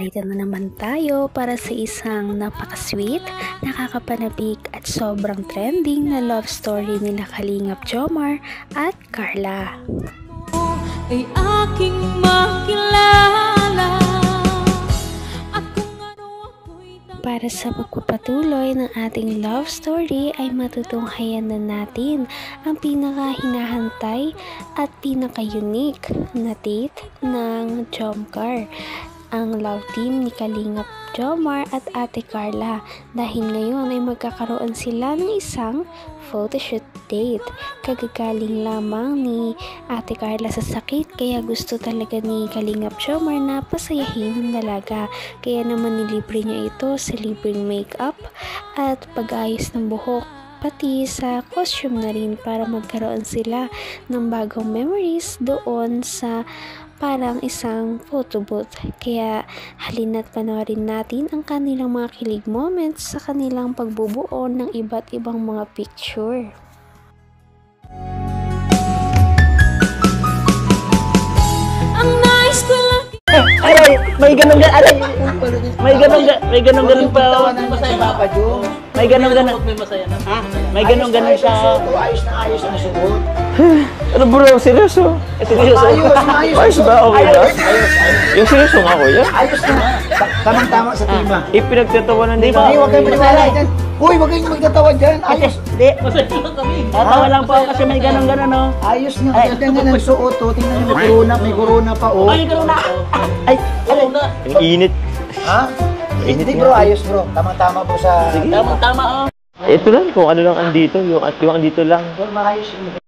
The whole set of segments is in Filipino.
narito na naman tayo para sa isang napaka-sweet, nakakapanabik at sobrang trending na love story nila Kalingap Jomar at Carla. Ay aking makilala. Para sa pagpapatuloy ng ating love story ay matutunghayan na natin ang pinaka-hinahantay at pinaka-unique na date ng Jomcar, ang love team ni Kalingap Jomar at Ate Carla, dahil ngayon ay magkakaroon sila ng isang photoshoot date. Kagagaling lamang ni Ate Carla sa sakit, kaya gusto talaga ni Kalingap Jomar na pasayahin ng dalaga. Kaya naman nilibre niya ito sa libreng makeup at pag-ayos ng buhok, pati sa costume na rin, para magkaroon sila ng bagong memories doon sa parang isang photo booth. Kaya halina't panoorin natin ang kanilang mga kilig moments sa kanilang pagbubuo ng iba't ibang mga picture. Ang nice ko lang. Ay, may ganun pa. Masaya Papa Jo. May ganun. Ha? May ganun siya. Ayos na suot. Ano bro, seryoso? Seryoso? Ayos ba? Okay ba? Yung seryoso nga ko yan? Ayos na. Tamang-tama sa tema. Ipinagtatawanan din ba? Hindi, huwag kayong magtatawa dyan. Uy, huwag kayong magtatawa dyan. Ayos. Hindi. Tatawa lang po kasi may ganun, no? Ayos nga. Ganda nga ng suot. Tingnan nyo, may corona pa. Ay, corona! Ay, corona! Ang init. Ha? Hindi bro, ayos bro. Tamang-tama po sa... Tama. Ito lang, kung ano lang andito. Yung andito lang. Bro, maayos yun.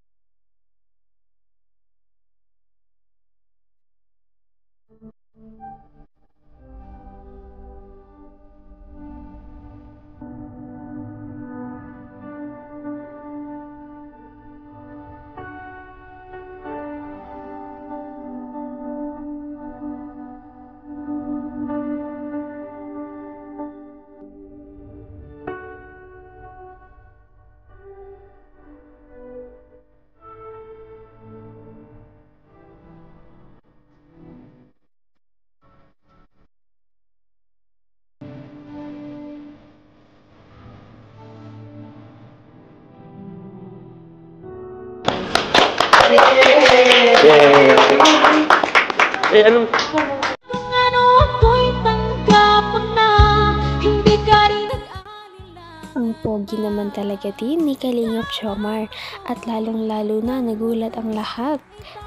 Anong... Kung ano ako'y tanggap na, hindi ka rin nag-alala. Ang pogi naman talaga din ni Kalingap Jomar, at lalong-lalo na nagulat ang lahat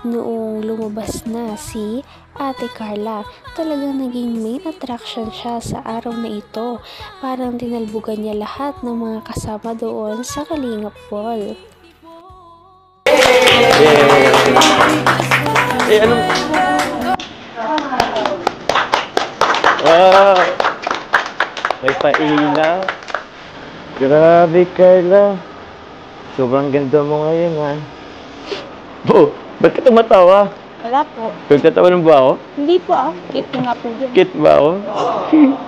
noong lumabas na si Ate Carla. Talagang naging main attraction siya sa araw na ito. Parang tinalbugan niya lahat ng mga kasama doon sa Kalingap Ball. Anong... Wow! May pailaw. Grabe, Carla. Sobrang ganda mo ngayon, ha? Oh, ba't ka tumatawa? Wala po. Nagtatawa ng ba ako? Hindi po ah. Cute nga po yun. Cute ba ako?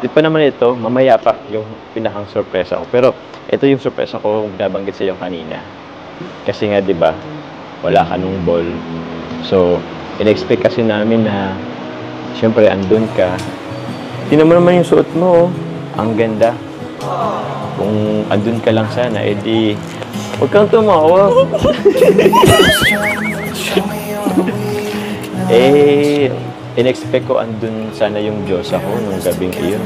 Di pa naman ito, mamaya pa yung pinakang sorpresa ko. Pero ito yung sorpresa ko, nabanggit sa iyo kanina. Kasi nga, di ba, wala ka nung ball. So, in-expect kasi namin na siyempre, andun ka. Tingnan mo naman yung suot mo, oh. Ang ganda. Kung andun ka lang sana, edi huwag kang tumawa. In-expect ko andun sana yung Diyosa ko nung gabing iyon.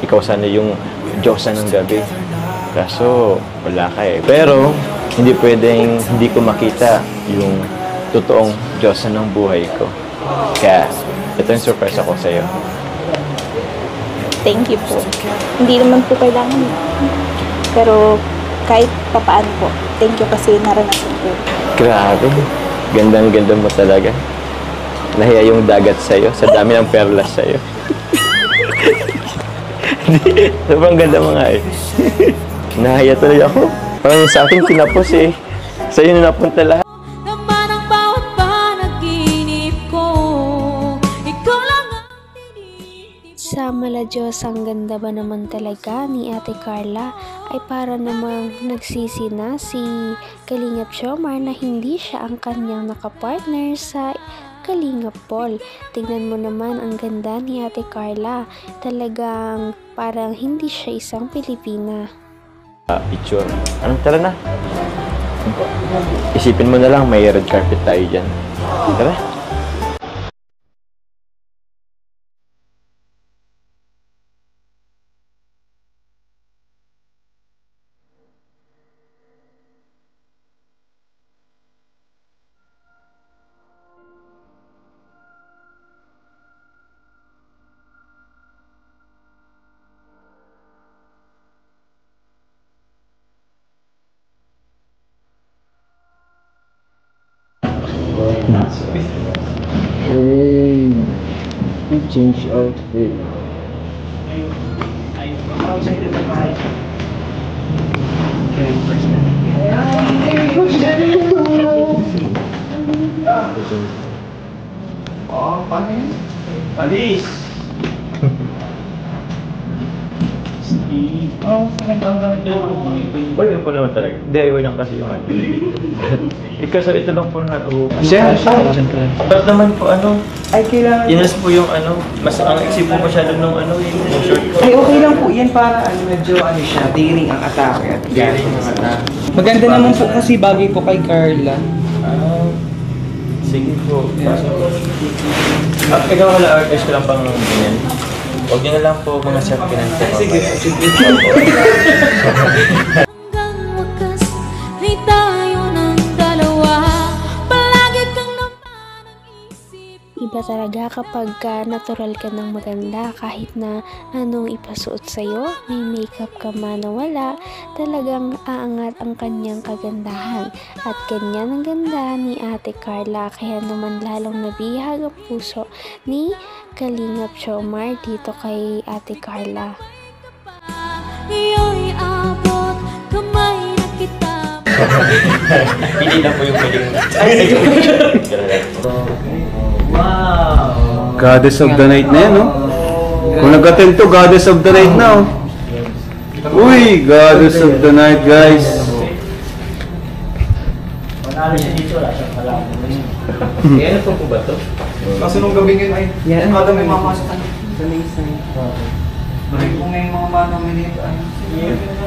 Ikaw sana yung Diyosa ng gabi. Kaso, wala ka eh. Pero, hindi pwedeng hindi ko makita yung totoong Diyosa ng buhay ko. Kaya, ito yung surprise ako sa'yo. Thank you po. Hindi naman po kailangan. Pero kahit papaano po, thank you kasi naranasan ko. Grabe. Gandang-ganda mo talaga. Nahiya yung dagat sa'yo. Sa dami ng perlas sa'yo. Sobrang ganda mo nga eh. Nahiya tuloy ako. Parang sa akin kinapos eh. Sa'yo na napunta lahat. Naman ang bawat panaginip ko, ikaw lang ang tinitip. Sa mala Diyos, ang ganda ba naman talaga ni Ate Carla, ay para namang nagsisi na si Kalingap Jomar na hindi siya ang kanyang nakapartner sa Kalingap Paul. Tingnan mo naman ang ganda ni Ate Carla. Talagang parang hindi siya isang Pilipina. Picture. Ano, tara na. Isipin mo na lang, may red carpet tayo dyan. Tara. Hey, we change outfit. Oh, paano yun? Alis! Oh, Wala po naman talaga. DIY lang kasi yung ano. Ikaso ito lang po na ito. Siya? Ba't naman po ano? Ay, kailangan. Inas po yung ano. Mas ang isip po masyado nung ano yung short. Ay, okay lang po. Yan para medyo siya, daring ang atake. Daring ang atake. Maganda naman po kasi bagay po kay Carla. Sige po. Ikaw wala artist ko lang pang ganyan. Huwag niyo na lang po mga self-finance po. Sige. Hanggang wakas ay tayo ng dalawa. Palagi kang naman ang isip. Iba talaga kapag natural ka ng maganda, kahit na anong ipasuot sa'yo, may makeup ka man o wala, talagang aangat ang kanyang kagandahan. At ganyan ang ganda ni Ate Carla, kaya naman lalong nabihag ang puso ni Kalingap Jomar dito kay Ate Carla. Iyo'y abot kamay na kita. Hindi na po yung pwedeng... Wow! Goddess of the Night na yan, no? Kung nag-attend to, Goddess of the Night na, oh. Uy, Goddess of the Night, guys. Panalo siya dito, wala siyang pala. Ano po ba ito? Kasi nung gabi yun ay, kada may mamasok sa main sign. Balik kung may mga manong minito, ano yung dito?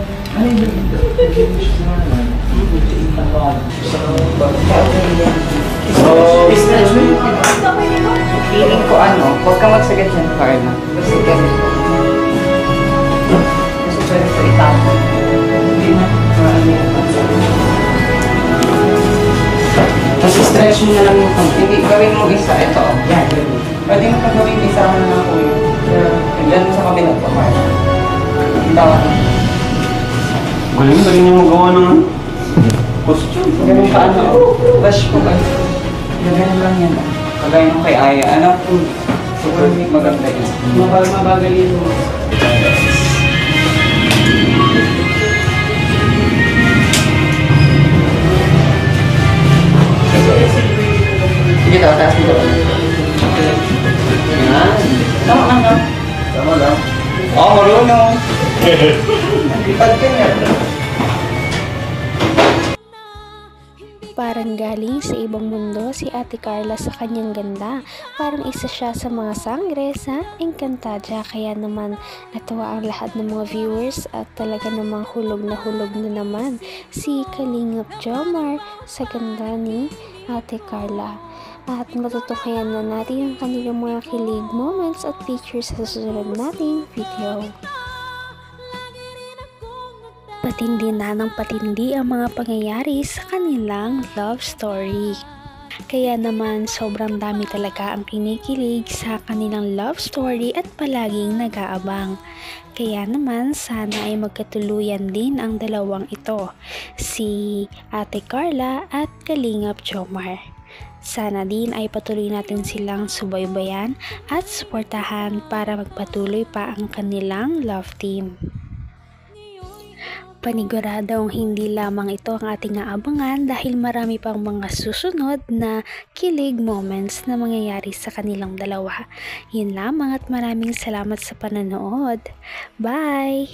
Stretch mo yung feeling ko huwag ka magsagad yan, Carla. Kasi ganito. Kasi pwede ito itapon. Hindi na, marami yung tapos stretch mo na lang yung hindi, gawin mo isa, ito. Yan, pwede mo pa gawin isa na lang ako yun. Diyan mo sa kabilang pa, Carla. Itawa mo. Galing yung magawa ng costume. Ganun ka bash ko ba? Ganun lang yan. Kagaya nung kay Aya. Super maganda yun. Mabagal yun mo. Sige daw, taas dito. Yan. Tama lang. Tama lang. Oo, marunong. Ipad ka niya. Parang galing sa ibang mundo si Ate Carla sa kanyang ganda. Parang isa siya sa mga sangre sa Encantadia. Kaya naman natuwa ang lahat ng mga viewers at talaga namang hulog na naman si Kalingap Jomar sa ganda ni Ate Carla. At matutunghayan na natin ang kanilang mga kilig moments at pictures sa susunod nating video. Patindi na ng patindi ang mga pangyayari sa kanilang love story. Kaya naman sobrang dami talaga ang kinikilig sa kanilang love story at palaging nag-aabang. Kaya naman sana ay magkatuluyan din ang dalawang ito, si Ate Carla at Kalingap Jomar. Sana din ay patuloy natin silang subaybayan at suportahan para magpatuloy pa ang kanilang love team. Paniguradong hindi lamang ito ang ating aabangan dahil marami pang mga susunod na kilig moments na mangyayari sa kanilang dalawa. Yun lamang at maraming salamat sa panonood. Bye!